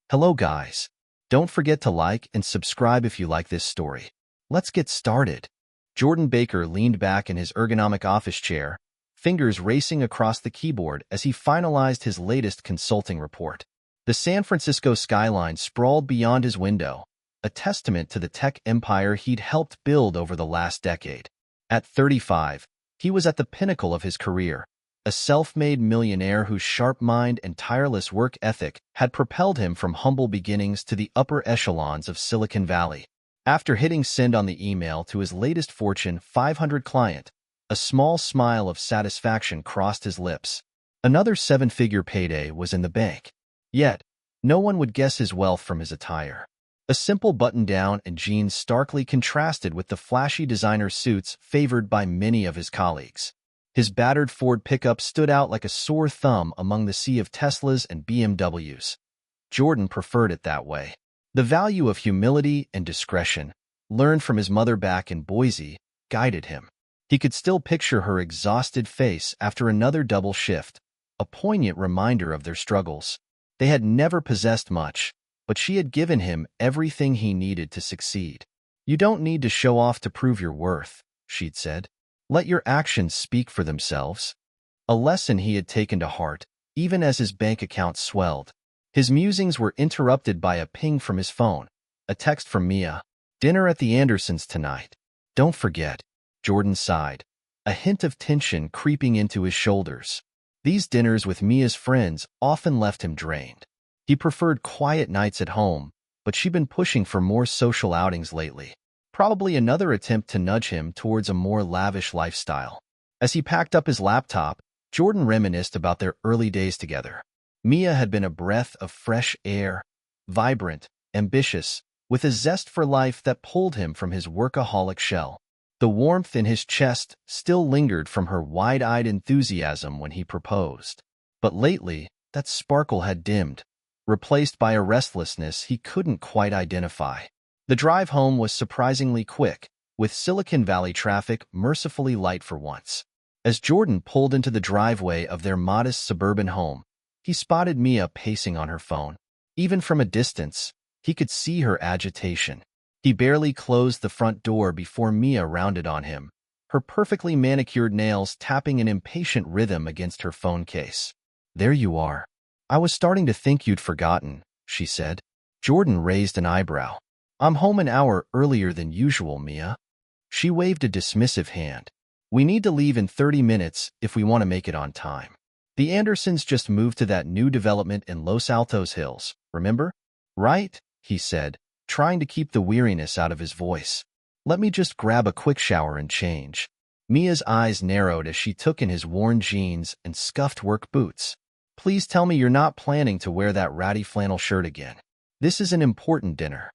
Hello guys. Don't forget to like and subscribe if you like this story. Let's get started. Jordan Baker leaned back in his ergonomic office chair, fingers racing across the keyboard as he finalized his latest consulting report. The San Francisco skyline sprawled beyond his window, a testament to the tech empire he'd helped build over the last decade. At 35, he was at the pinnacle of his career, a self-made millionaire whose sharp mind and tireless work ethic had propelled him from humble beginnings to the upper echelons of Silicon Valley. After hitting send on the email to his latest Fortune 500 client, a small smile of satisfaction crossed his lips. Another seven-figure payday was in the bank. Yet, no one would guess his wealth from his attire. A simple button-down and jeans starkly contrasted with the flashy designer suits favored by many of his colleagues. His battered Ford pickup stood out like a sore thumb among the sea of Teslas and BMWs. Jordan preferred it that way. The value of humility and discretion, learned from his mother back in Boise, guided him. He could still picture her exhausted face after another double shift, a poignant reminder of their struggles. They had never possessed much, but she had given him everything he needed to succeed. "You don't need to show off to prove your worth," she'd said. "Let your actions speak for themselves." A lesson he had taken to heart, even as his bank account swelled. His musings were interrupted by a ping from his phone, a text from Mia. "Dinner at the Andersons tonight. Don't forget." Jordan sighed, a hint of tension creeping into his shoulders. These dinners with Mia's friends often left him drained. He preferred quiet nights at home, but she'd been pushing for more social outings lately. Probably another attempt to nudge him towards a more lavish lifestyle. As he packed up his laptop, Jordan reminisced about their early days together. Mia had been a breath of fresh air, vibrant, ambitious, with a zest for life that pulled him from his workaholic shell. The warmth in his chest still lingered from her wide-eyed enthusiasm when he proposed. But lately, that sparkle had dimmed, replaced by a restlessness he couldn't quite identify. The drive home was surprisingly quick, with Silicon Valley traffic mercifully light for once. As Jordan pulled into the driveway of their modest suburban home, he spotted Mia pacing on her phone. Even from a distance, he could see her agitation. He barely closed the front door before Mia rounded on him, her perfectly manicured nails tapping an impatient rhythm against her phone case. "There you are. I was starting to think you'd forgotten," she said. Jordan raised an eyebrow. "I'm home an hour earlier than usual, Mia." She waved a dismissive hand. "We need to leave in 30 minutes if we want to make it on time. The Andersons just moved to that new development in Los Altos Hills, remember?" "Right," he said, trying to keep the weariness out of his voice. "Let me just grab a quick shower and change." Mia's eyes narrowed as she took in his worn jeans and scuffed work boots. "Please tell me you're not planning to wear that ratty flannel shirt again. This is an important dinner.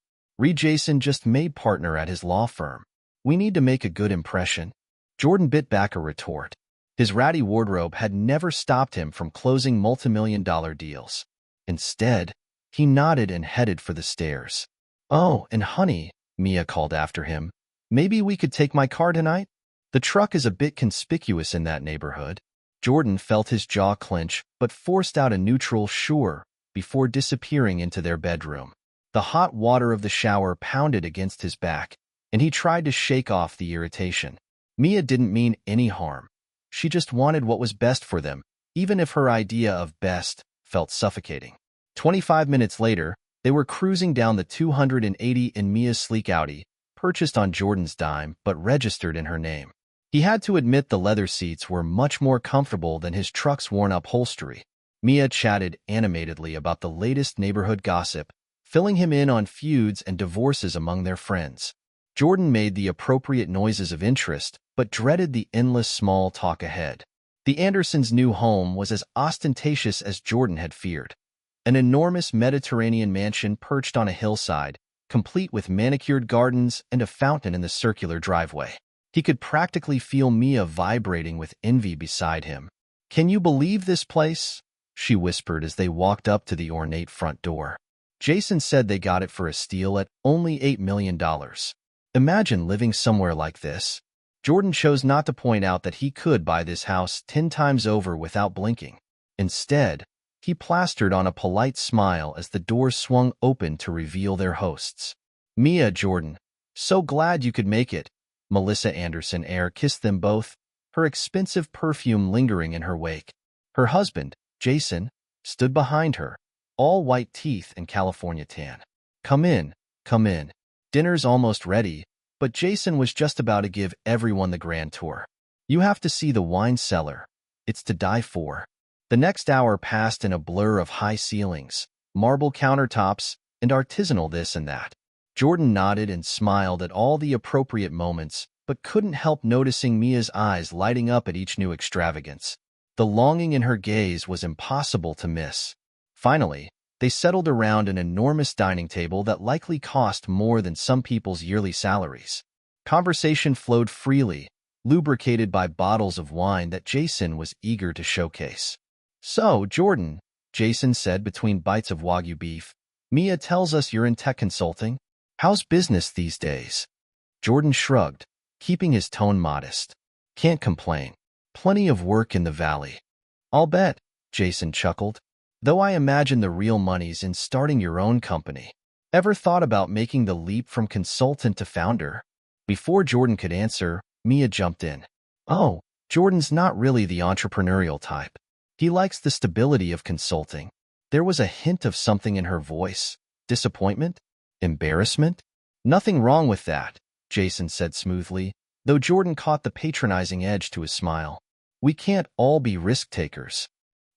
Jason just made partner at his law firm. We need to make a good impression." Jordan bit back a retort. His ratty wardrobe had never stopped him from closing multimillion-dollar deals. Instead, he nodded and headed for the stairs. "Oh, and honey," Mia called after him, "maybe we could take my car tonight? The truck is a bit conspicuous in that neighborhood." Jordan felt his jaw clench, but forced out a neutral "sure" before disappearing into their bedroom. The hot water of the shower pounded against his back, and he tried to shake off the irritation. Mia didn't mean any harm. She just wanted what was best for them, even if her idea of best felt suffocating. 25 minutes later, they were cruising down the 280 in Mia's sleek Audi, purchased on Jordan's dime but registered in her name. He had to admit the leather seats were much more comfortable than his truck's worn-up upholstery. Mia chatted animatedly about the latest neighborhood gossip, filling him in on feuds and divorces among their friends. Jordan made the appropriate noises of interest, but dreaded the endless small talk ahead. The Andersons' new home was as ostentatious as Jordan had feared. An enormous Mediterranean mansion perched on a hillside, complete with manicured gardens and a fountain in the circular driveway. He could practically feel Mia vibrating with envy beside him. "Can you believe this place?" she whispered as they walked up to the ornate front door. "Jason said they got it for a steal at only $8 million. Imagine living somewhere like this." Jordan chose not to point out that he could buy this house 10 times over without blinking. Instead, He plastered on a polite smile as the door swung open to reveal their hosts. Mia, Jordan. So glad you could make it. Melissa Anderson Air kissed them both, her expensive perfume lingering in her wake. Her husband, Jason, stood behind her, all white teeth and California tan. Come in, come in. Dinner's almost ready, but Jason was just about to give everyone the grand tour. You have to see the wine cellar. It's to die for. The next hour passed in a blur of high ceilings, marble countertops, and artisanal this and that. Jordan nodded and smiled at all the appropriate moments, but couldn't help noticing Mia's eyes lighting up at each new extravagance. The longing in her gaze was impossible to miss. Finally, they settled around an enormous dining table that likely cost more than some people's yearly salaries. Conversation flowed freely, lubricated by bottles of wine that Jason was eager to showcase. So, Jordan, Jason said between bites of Wagyu beef, Mia tells us you're in tech consulting. How's business these days? Jordan shrugged, keeping his tone modest. Can't complain. Plenty of work in the valley. I'll bet, Jason chuckled. Though I imagine the real money's in starting your own company. Ever thought about making the leap from consultant to founder? Before Jordan could answer, Mia jumped in. Oh, Jordan's not really the entrepreneurial type. He likes the stability of consulting. There was a hint of something in her voice. Disappointment? Embarrassment? Nothing wrong with that, Jason said smoothly, though Jordan caught the patronizing edge to his smile. We can't all be risk-takers.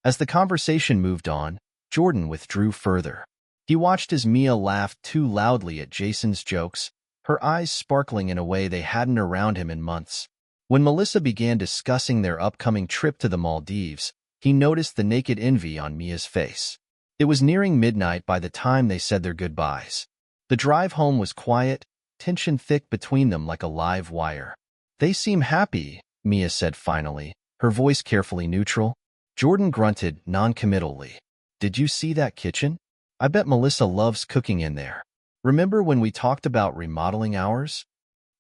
As the conversation moved on, Jordan withdrew further. He watched as Mia laughed too loudly at Jason's jokes, her eyes sparkling in a way they hadn't around him in months. When Melissa began discussing their upcoming trip to the Maldives, he noticed the naked envy on Mia's face. It was nearing midnight by the time they said their goodbyes. The drive home was quiet, tension thick between them like a live wire. They seem happy, Mia said finally, her voice carefully neutral. Jordan grunted non-committally. Did you see that kitchen? I bet Melissa loves cooking in there. Remember when we talked about remodeling ours?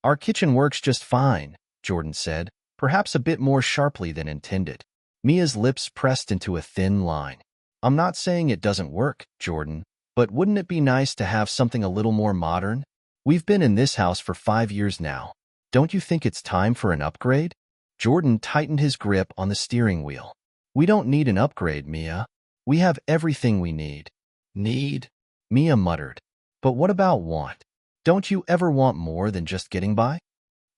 Our kitchen works just fine, Jordan said, perhaps a bit more sharply than intended. Mia's lips pressed into a thin line. I'm not saying it doesn't work, Jordan, but wouldn't it be nice to have something a little more modern? We've been in this house for 5 years now. Don't you think it's time for an upgrade? Jordan tightened his grip on the steering wheel. We don't need an upgrade, Mia. We have everything we need. Need? Mia muttered. But what about want? Don't you ever want more than just getting by?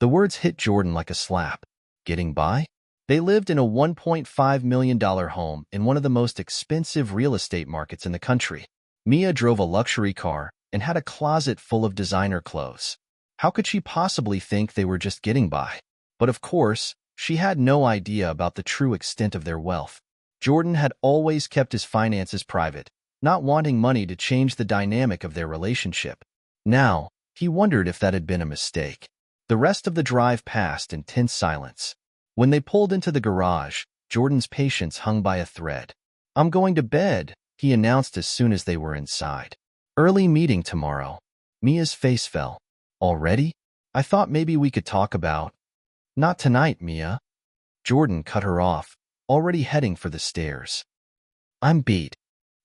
The words hit Jordan like a slap. Getting by? They lived in a $1.5 million home in one of the most expensive real estate markets in the country. Mia drove a luxury car and had a closet full of designer clothes. How could she possibly think they were just getting by? But of course, she had no idea about the true extent of their wealth. Jordan had always kept his finances private, not wanting money to change the dynamic of their relationship. Now, he wondered if that had been a mistake. The rest of the drive passed in tense silence. When they pulled into the garage, Jordan's patience hung by a thread. I'm going to bed, he announced as soon as they were inside. Early meeting tomorrow. Mia's face fell. Already? I thought maybe we could talk about... Not tonight, Mia. Jordan cut her off, already heading for the stairs. I'm beat.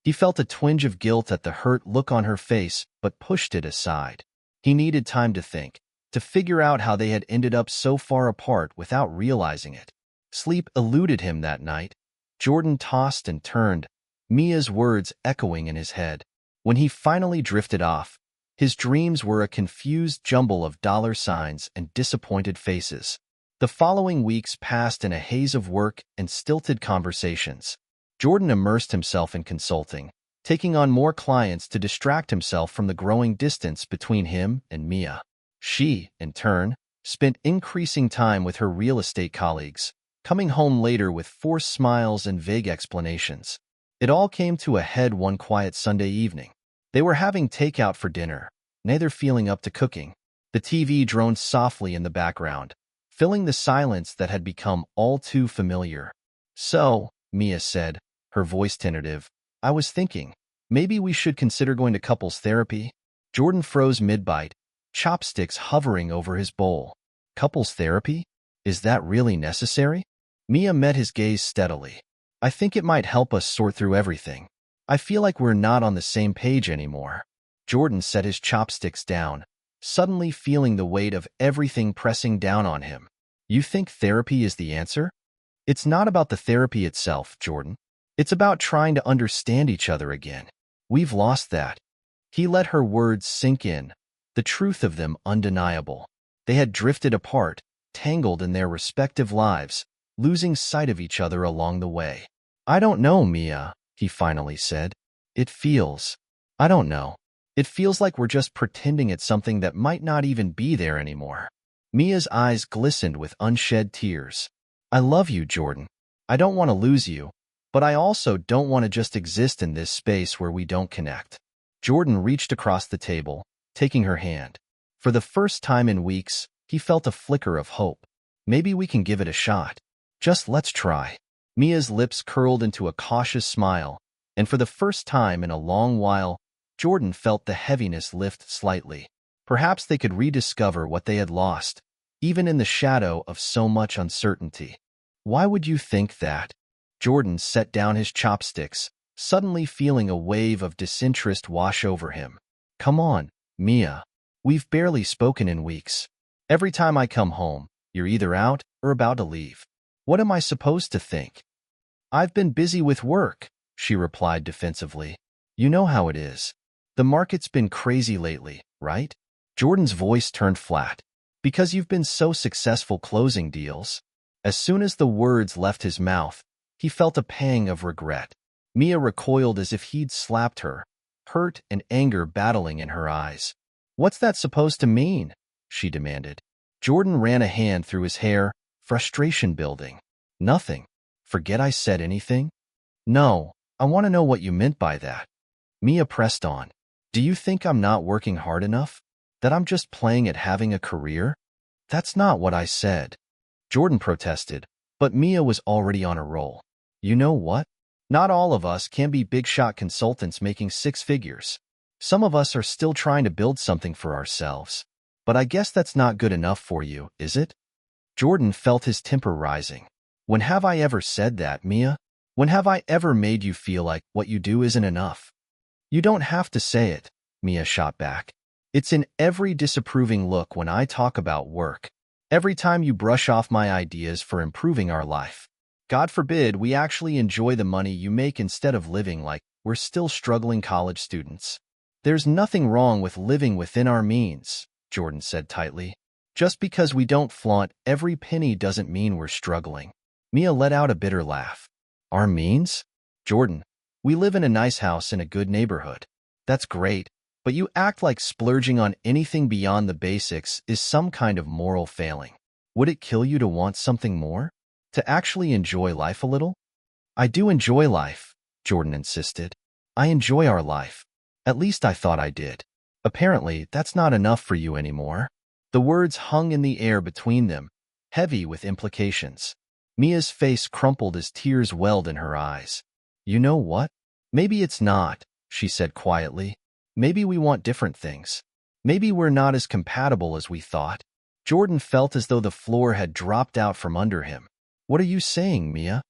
He felt a twinge of guilt at the hurt look on her face, but pushed it aside. He needed time to think, to figure out how they had ended up so far apart without realizing it. Sleep eluded him that night. Jordan tossed and turned, Mia's words echoing in his head. When he finally drifted off, his dreams were a confused jumble of dollar signs and disappointed faces. The following weeks passed in a haze of work and stilted conversations. Jordan immersed himself in consulting, taking on more clients to distract himself from the growing distance between him and Mia. She, in turn, spent increasing time with her real estate colleagues, coming home later with forced smiles and vague explanations. It all came to a head one quiet Sunday evening. They were having takeout for dinner, neither feeling up to cooking. The TV droned softly in the background, filling the silence that had become all too familiar. So, Mia said, her voice tentative, I was thinking, maybe we should consider going to couples therapy. Jordan froze mid-bite, chopsticks hovering over his bowl. Couples therapy? Is that really necessary? Mia met his gaze steadily. I think it might help us sort through everything. I feel like we're not on the same page anymore. Jordan set his chopsticks down, suddenly feeling the weight of everything pressing down on him. You think therapy is the answer? It's not about the therapy itself, Jordan. It's about trying to understand each other again. We've lost that. He let her words sink in, the truth of them undeniable. They had drifted apart, tangled in their respective lives, losing sight of each other along the way. I don't know, Mia, he finally said. I don't know. It feels like we're just pretending it's something that might not even be there anymore. Mia's eyes glistened with unshed tears. I love you, Jordan. I don't want to lose you, but I also don't want to just exist in this space where we don't connect. Jordan reached across the table, taking her hand. For the first time in weeks, he felt a flicker of hope. Maybe we can give it a shot. Just let's try. Mia's lips curled into a cautious smile, and for the first time in a long while, Jordan felt the heaviness lift slightly. Perhaps they could rediscover what they had lost, even in the shadow of so much uncertainty. Why would you think that? Jordan set down his chopsticks, suddenly feeling a wave of disinterest wash over him. Come on, Mia. We've barely spoken in weeks. Every time I come home, you're either out or about to leave. What am I supposed to think? I've been busy with work, she replied defensively. You know how it is. The market's been crazy lately, right? Jordan's voice turned flat. Because you've been so successful closing deals. As soon as the words left his mouth, he felt a pang of regret. Mia recoiled as if he'd slapped her, hurt and anger battling in her eyes. What's that supposed to mean? She demanded. Jordan ran a hand through his hair, frustration building. Nothing. Forget I said anything? No, I want to know what you meant by that. Mia pressed on. Do you think I'm not working hard enough? That I'm just playing at having a career? That's not what I said. Jordan protested, but Mia was already on a roll. You know what? Not all of us can be big-shot consultants making six figures. Some of us are still trying to build something for ourselves. But I guess that's not good enough for you, is it? Jordan felt his temper rising. When have I ever said that, Mia? When have I ever made you feel like what you do isn't enough? You don't have to say it, Mia shot back. It's in every disapproving look when I talk about work. Every time you brush off my ideas for improving our life. God forbid we actually enjoy the money you make instead of living like we're still struggling college students. There's nothing wrong with living within our means, Jordan said tightly. Just because we don't flaunt every penny doesn't mean we're struggling. Mia let out a bitter laugh. Our means? Jordan, we live in a nice house in a good neighborhood. That's great, but you act like splurging on anything beyond the basics is some kind of moral failing. Would it kill you to want something more? To actually enjoy life a little? I do enjoy life, Jordan insisted. I enjoy our life. At least I thought I did. Apparently, that's not enough for you anymore. The words hung in the air between them, heavy with implications. Mia's face crumpled as tears welled in her eyes. You know what? Maybe it's not, she said quietly. Maybe we want different things. Maybe we're not as compatible as we thought. Jordan felt as though the floor had dropped out from under him. What are you saying, Mia?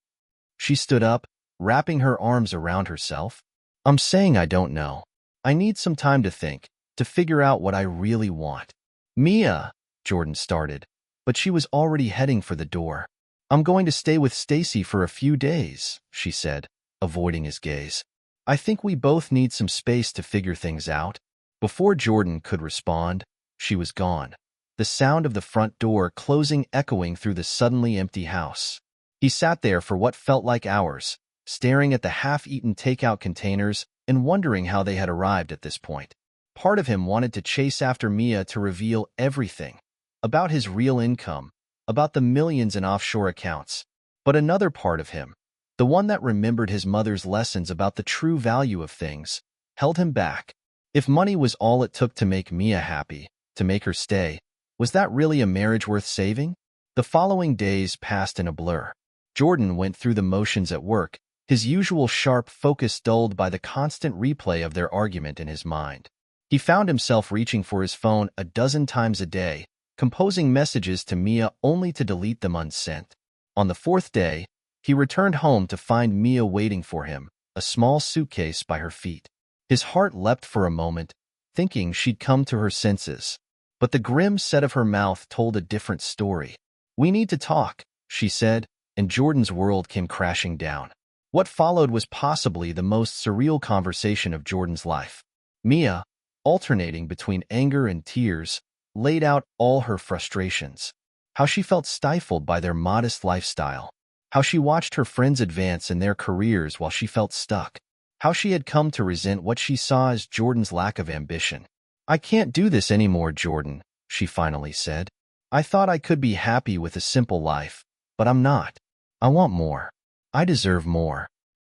She stood up, wrapping her arms around herself. I'm saying I don't know. I need some time to think, to figure out what I really want. Mia, Jordan started, but she was already heading for the door. I'm going to stay with Stacy for a few days, she said, avoiding his gaze. I think we both need some space to figure things out. Before Jordan could respond, she was gone, the sound of the front door closing echoing through the suddenly empty house. He sat there for what felt like hours, staring at the half-eaten takeout containers and wondering how they had arrived at this point. Part of him wanted to chase after Mia to reveal everything, about his real income, about the millions in offshore accounts. But another part of him, the one that remembered his mother's lessons about the true value of things, held him back. If money was all it took to make Mia happy, to make her stay, was that really a marriage worth saving? The following days passed in a blur. Jordan went through the motions at work, his usual sharp focus dulled by the constant replay of their argument in his mind. He found himself reaching for his phone a dozen times a day, composing messages to Mia only to delete them unsent. On the fourth day, He returned home to find Mia waiting for him, a small suitcase by her feet. His heart leapt for a moment, thinking she'd come to her senses. But the grim set of her mouth told a different story. "We need to talk," she said, and Jordan's world came crashing down. What followed was possibly the most surreal conversation of Jordan's life. Mia, alternating between anger and tears, laid out all her frustrations. How she felt stifled by their modest lifestyle. How she watched her friends advance in their careers while she felt stuck. How she had come to resent what she saw as Jordan's lack of ambition. "I can't do this anymore, Jordan," she finally said. "I thought I could be happy with a simple life, but I'm not. I want more. I deserve more."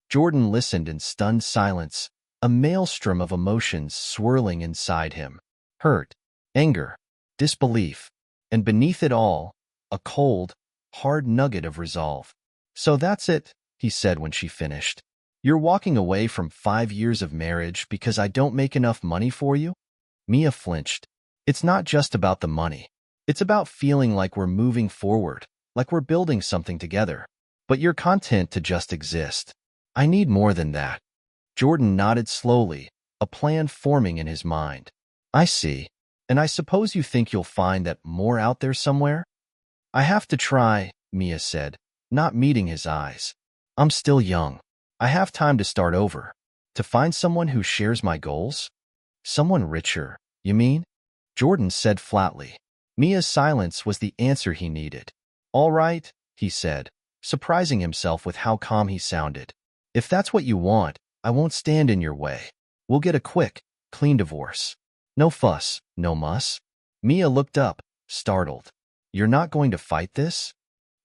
Jordan listened in stunned silence, a maelstrom of emotions swirling inside him. Hurt, anger, disbelief, and beneath it all, a cold, hard nugget of resolve. "So that's it," he said when she finished. "You're walking away from 5 years of marriage because I don't make enough money for you?" Mia flinched. "It's not just about the money. It's about feeling like we're moving forward, like we're building something together. But you're content to just exist. I need more than that." Jordan nodded slowly, a plan forming in his mind. "I see. And I suppose you think you'll find that more out there somewhere?" "I have to try," Mia said, not meeting his eyes. "I'm still young. I have time to start over. To find someone who shares my goals?" "Someone richer, you mean?" Jordan said flatly. Mia's silence was the answer he needed. "All right," he said, surprising himself with how calm he sounded. "If that's what you want, I won't stand in your way. We'll get a quick, clean divorce. No fuss, no muss." Mia looked up, startled. "You're not going to fight this?"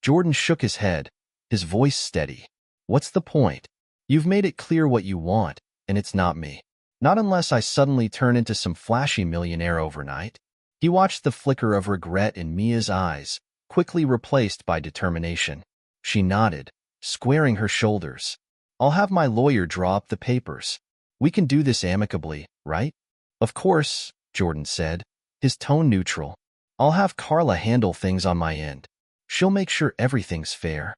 Jordan shook his head, his voice steady. "What's the point? You've made it clear what you want, and it's not me. Not unless I suddenly turn into some flashy millionaire overnight." He watched the flicker of regret in Mia's eyes, quickly replaced by determination. She nodded, squaring her shoulders. "I'll have my lawyer draw up the papers. We can do this amicably, right?" "Of course," Jordan said, his tone neutral. "I'll have Carla handle things on my end. She'll make sure everything's fair."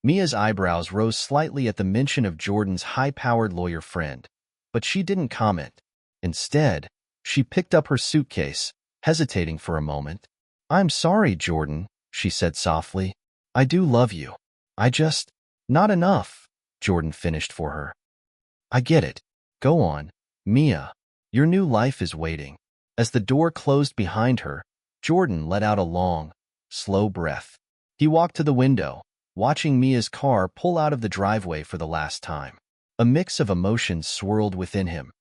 Mia's eyebrows rose slightly at the mention of Jordan's high-powered lawyer friend, but she didn't comment. Instead, she picked up her suitcase, hesitating for a moment. "I'm sorry, Jordan," she said softly. "I do love you. I just—" "Not enough," Jordan finished for her. "I get it. Go on, Mia. Your new life is waiting." As the door closed behind her, Jordan let out a long, slow breath. He walked to the window, watching Mia's car pull out of the driveway for the last time. A mix of emotions swirled within him.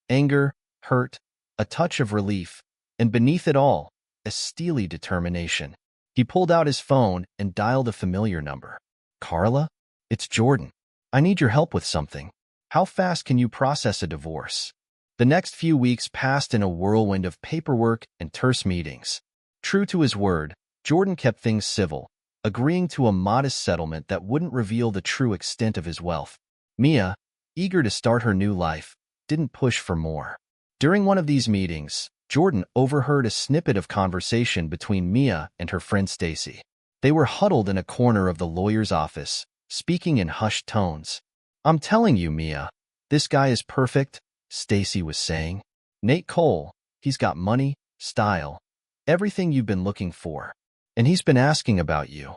Anger, hurt, a touch of relief, and beneath it all, a steely determination. He pulled out his phone and dialed a familiar number. "Carla? It's Jordan. I need your help with something. How fast can you process a divorce?" The next few weeks passed in a whirlwind of paperwork and terse meetings. True to his word, Jordan kept things civil, agreeing to a modest settlement that wouldn't reveal the true extent of his wealth. Mia, eager to start her new life, didn't push for more. During one of these meetings, Jordan overheard a snippet of conversation between Mia and her friend Stacy. They were huddled in a corner of the lawyer's office, speaking in hushed tones. "I'm telling you, Mia, this guy is perfect," Stacy was saying. "Nate Cole, he's got money, style, everything you've been looking for. And he's been asking about you."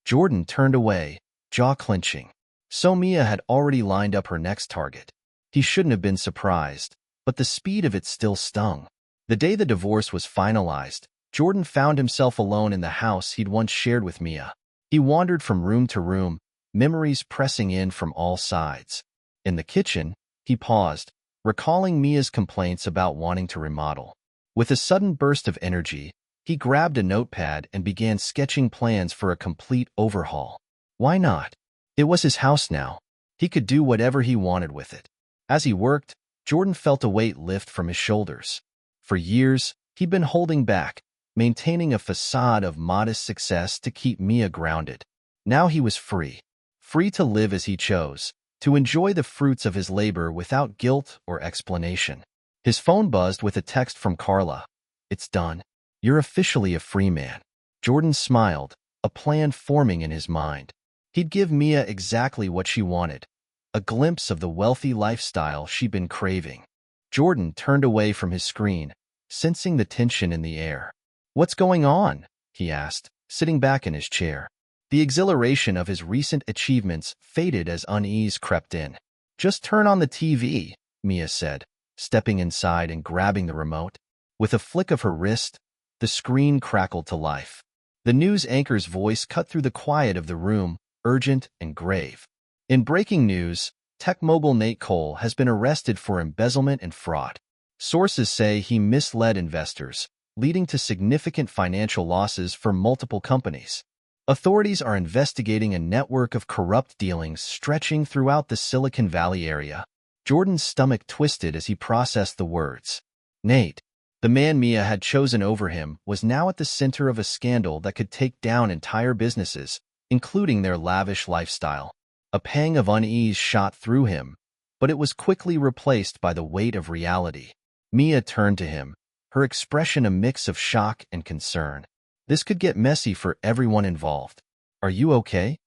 Jordan turned away, jaw clenching. So Mia had already lined up her next target. He shouldn't have been surprised, but the speed of it still stung. The day the divorce was finalized, Jordan found himself alone in the house he'd once shared with Mia. He wandered from room to room, memories pressing in from all sides. In the kitchen, he paused, recalling Mia's complaints about wanting to remodel. With a sudden burst of energy, he grabbed a notepad and began sketching plans for a complete overhaul. Why not? It was his house now. He could do whatever he wanted with it. As he worked, Jordan felt a weight lift from his shoulders. For years, he'd been holding back, maintaining a facade of modest success to keep Mia grounded. Now he was free. Free to live as he chose, to enjoy the fruits of his labor without guilt or explanation. His phone buzzed with a text from Carla. "It's done. You're officially a free man." Jordan smiled, a plan forming in his mind. He'd give Mia exactly what she wanted, a glimpse of the wealthy lifestyle she'd been craving. Jordan turned away from his screen, sensing the tension in the air. "What's going on?" he asked, sitting back in his chair. The exhilaration of his recent achievements faded as unease crept in. "Just turn on the TV," Mia said, stepping inside and grabbing the remote. With a flick of her wrist, the screen crackled to life. The news anchor's voice cut through the quiet of the room, urgent and grave. In breaking news, tech mogul Nate Cole has been arrested for embezzlement and fraud. Sources say he misled investors, leading to significant financial losses for multiple companies. Authorities are investigating a network of corrupt dealings stretching throughout the Silicon Valley area. Jordan's stomach twisted as he processed the words. Nate, the man Mia had chosen over him, was now at the center of a scandal that could take down entire businesses, including their lavish lifestyle. A pang of unease shot through him, but it was quickly replaced by the weight of reality. Mia turned to him, her expression a mix of shock and concern. "This could get messy for everyone involved. Are you okay?"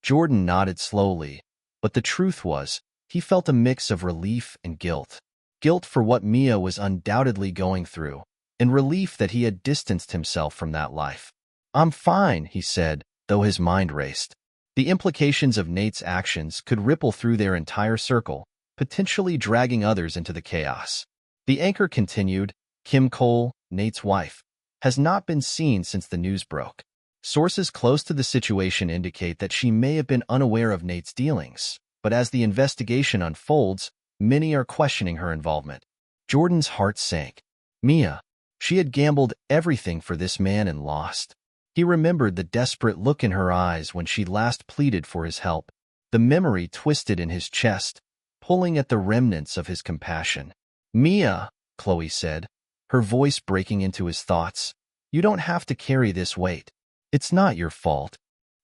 Jordan nodded slowly, but the truth was, he felt a mix of relief and guilt. Guilt for what Mia was undoubtedly going through, and relief that he had distanced himself from that life. "I'm fine," he said, though his mind raced. The implications of Nate's actions could ripple through their entire circle, potentially dragging others into the chaos. The anchor continued, "Kim Cole, Nate's wife, has not been seen since the news broke. Sources close to the situation indicate that she may have been unaware of Nate's dealings, but as the investigation unfolds, many are questioning her involvement." Jordan's heart sank. Mia, she had gambled everything for this man and lost. He remembered the desperate look in her eyes when she last pleaded for his help. The memory twisted in his chest, pulling at the remnants of his compassion. "Mia," Chloe said, her voice breaking into his thoughts, "you don't have to carry this weight. It's not your fault."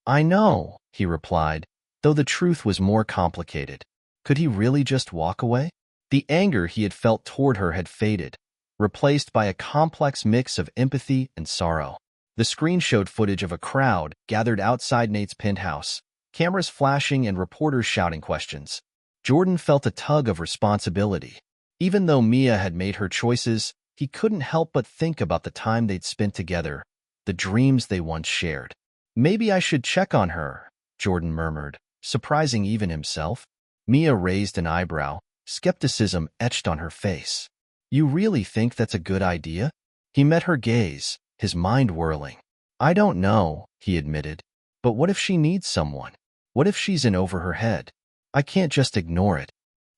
"I know," he replied, though the truth was more complicated. Could he really just walk away? The anger he had felt toward her had faded, replaced by a complex mix of empathy and sorrow. The screen showed footage of a crowd gathered outside Nate's penthouse, cameras flashing and reporters shouting questions. Jordan felt a tug of responsibility. Even though Mia had made her choices, he couldn't help but think about the time they'd spent together, the dreams they once shared. "Maybe I should check on her," Jordan murmured, surprising even himself. Mia raised an eyebrow, skepticism etched on her face. "You really think that's a good idea?" He met her gaze, his mind whirling. "I don't know," he admitted. "But what if she needs someone? What if she's in over her head? I can't just ignore it."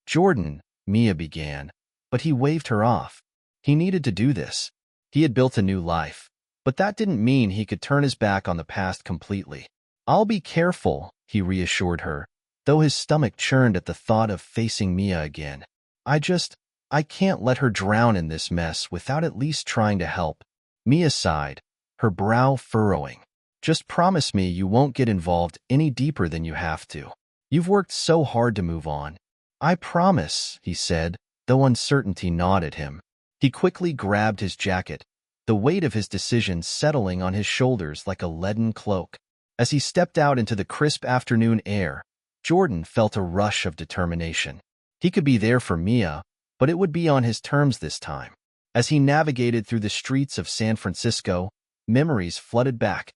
"Jordan," Mia began, but he waved her off. He needed to do this. He had built a new life, but that didn't mean he could turn his back on the past completely. "I'll be careful," he reassured her, though his stomach churned at the thought of facing Mia again. I can't let her drown in this mess without at least trying to help." Mia sighed, her brow furrowing. "Just promise me you won't get involved any deeper than you have to. You've worked so hard to move on." "I promise," he said, though uncertainty gnawed at him. He quickly grabbed his jacket, the weight of his decision settling on his shoulders like a leaden cloak. As he stepped out into the crisp afternoon air, Jordan felt a rush of determination. He could be there for Mia, but it would be on his terms this time. As he navigated through the streets of San Francisco, memories flooded back.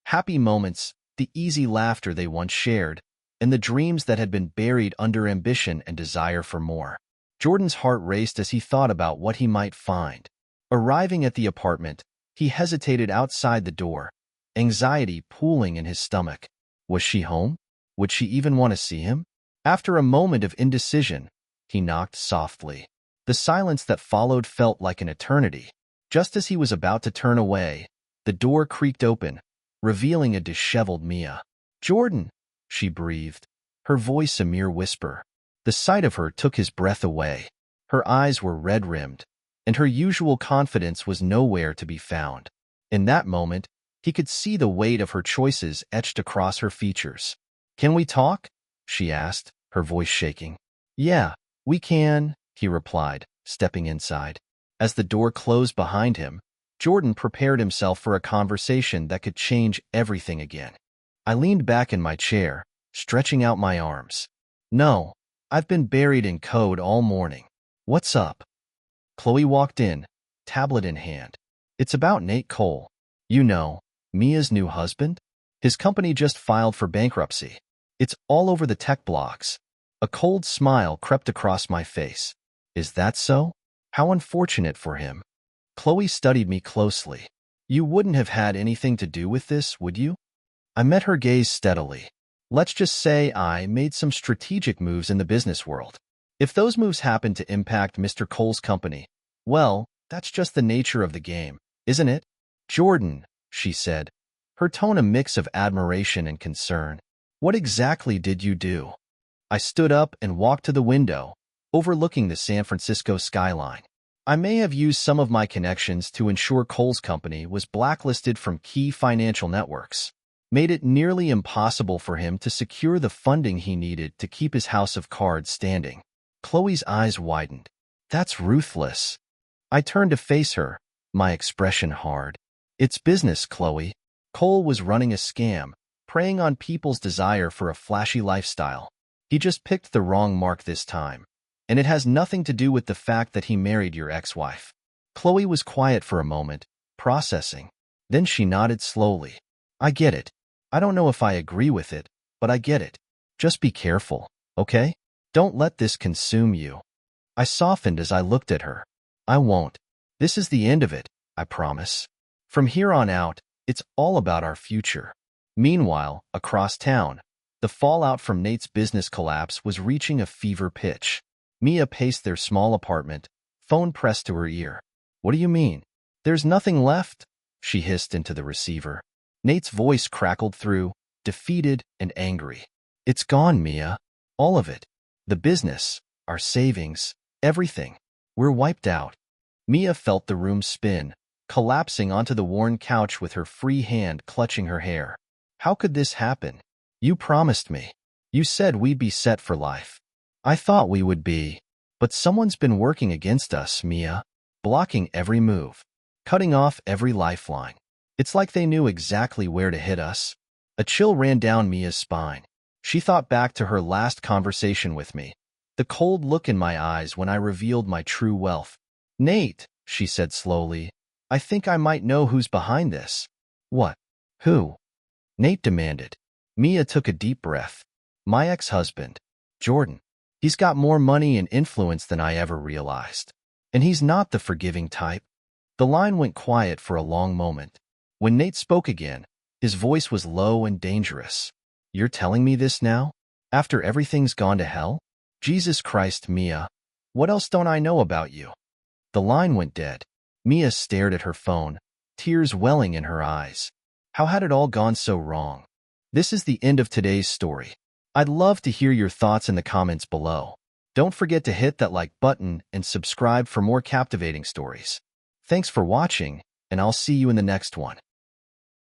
Happy moments, the easy laughter they once shared, and the dreams that had been buried under ambition and desire for more. Jordan's heart raced as he thought about what he might find. Arriving at the apartment, he hesitated outside the door, anxiety pooling in his stomach. Was she home? Would she even want to see him? After a moment of indecision, he knocked softly. The silence that followed felt like an eternity. Just as he was about to turn away, the door creaked open, revealing a disheveled Mia. "Jordan," she breathed, her voice a mere whisper. The sight of her took his breath away. Her eyes were red-rimmed, and her usual confidence was nowhere to be found. In that moment, he could see the weight of her choices etched across her features. "Can we talk?" she asked, her voice shaking. "Yeah, we can," he replied, stepping inside. As the door closed behind him, Jordan prepared himself for a conversation that could change everything again. I leaned back in my chair, stretching out my arms. No, I've been buried in code all morning. What's up? Chloe walked in, tablet in hand. It's about Nate Cole. You know, Mia's new husband? His company just filed for bankruptcy. It's all over the tech blogs. A cold smile crept across my face. Is that so? How unfortunate for him. Chloe studied me closely. You wouldn't have had anything to do with this, would you? I met her gaze steadily. Let's just say I made some strategic moves in the business world. If those moves happen to impact Mr. Cole's company, well, that's just the nature of the game, isn't it? Jordan, she said, her tone a mix of admiration and concern. What exactly did you do? I stood up and walked to the window, overlooking the San Francisco skyline. I may have used some of my connections to ensure Cole's company was blacklisted from key financial networks, made it nearly impossible for him to secure the funding he needed to keep his house of cards standing. Chloe's eyes widened. That's ruthless. I turned to face her, my expression hard. It's business, Chloe. Cole was running a scam, preying on people's desire for a flashy lifestyle. He just picked the wrong mark this time, and it has nothing to do with the fact that he married your ex-wife. Chloe was quiet for a moment, processing. Then she nodded slowly. I get it. I don't know if I agree with it, but I get it. Just be careful, okay? Don't let this consume you. I softened as I looked at her. I won't. This is the end of it, I promise. From here on out, it's all about our future. Meanwhile, across town, the fallout from Nate's business collapse was reaching a fever pitch. Mia paced their small apartment, phone pressed to her ear. What do you mean? There's nothing left? She hissed into the receiver. Nate's voice crackled through, defeated and angry. It's gone, Mia. All of it. The business, our savings, everything. We're wiped out. Mia felt the room spin, collapsing onto the worn couch with her free hand clutching her hair. How could this happen? You promised me. You said we'd be set for life. I thought we would be. But someone's been working against us, Mia. Blocking every move. Cutting off every lifeline. It's like they knew exactly where to hit us. A chill ran down Mia's spine. She thought back to her last conversation with me. The cold look in my eyes when I revealed my true wealth. Nate, she said slowly, I think I might know who's behind this. What? Who? Nate demanded. Mia took a deep breath. My ex-husband, Jordan. He's got more money and influence than I ever realized. And he's not the forgiving type. The line went quiet for a long moment. When Nate spoke again, his voice was low and dangerous. You're telling me this now? After everything's gone to hell? Jesus Christ, Mia. What else don't I know about you? The line went dead. Mia stared at her phone, tears welling in her eyes. How had it all gone so wrong? This is the end of today's story. I'd love to hear your thoughts in the comments below. Don't forget to hit that like button and subscribe for more captivating stories. Thanks for watching, and I'll see you in the next one.